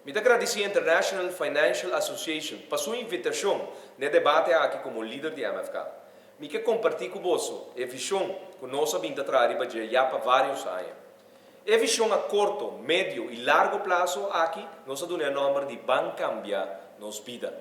Me agradeço a International Financial Association por sua invitação no debate aqui como líder de MFK. Me quer compartilhar com você a visão que nós vamos trazer já para vários anos. A visão a curto, médio e largo prazo aqui, nós damos o nome de Ban Cambiar Nos Vida.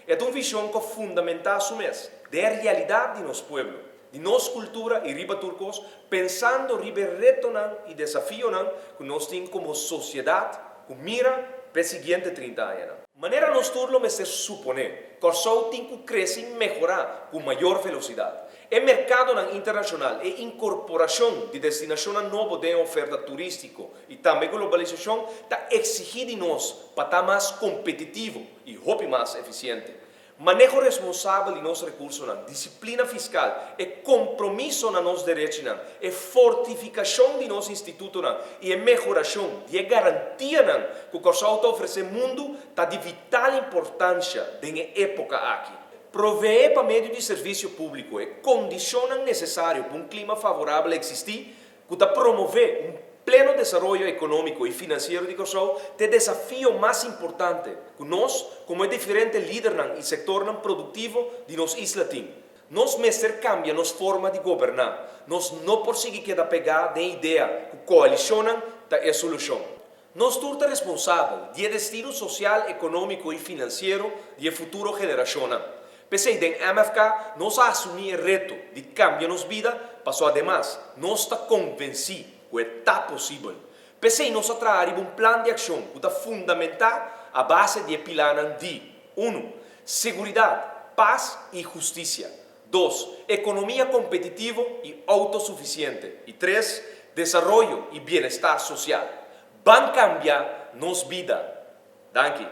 É uma visão que fundamental da realidade de nosso povo, de nossa cultura e riba turcos, pensando riba reto e desafio que nós temos como sociedade, com mira para os seguintes 30 anos. Maneira nós turlo me se suponer que o sol tem que crescer e melhorar com maior velocidade. O mercado internacional e incorporação de destinação nova de oferta turística e também globalização está exigindo de nós para estar mais competitivo e mais eficiente. Manejo responsável de nossos recursos, disciplina fiscal, e compromisso na nossos direitos, e fortificação de nosso instituto e melhoração e garantia que o que oferece ao mundo está de vital importância na época aqui. Prover para meio de serviço público e condições necessárias para um clima favorável existir, que está promover pleno desenvolvimento econômico e financeiro de Kosovo, é o desafio mais importante que nós, como diferentes líderes e setor produtivo de nossa isla, temos. Nós mesmos cambia nossa forma de governar. Nós não conseguimos quedar pegados na ideia que coalição é a solução. Nós somos responsáveis do destino social, econômico e financeiro da futura geração. Pensei em MFK, nós assumimos o reto de cambiar nossa vida, mas además, nós estamos convencidos que está possível. Pensei nós trazer um plano de ação que está fundamentado a base de pilares de 1. Seguridade, paz e justiça. 2. Economia competitiva e autossuficiente. E 3. Desenvolvimento e bem-estar social. Van cambiar nossa vida. Danke.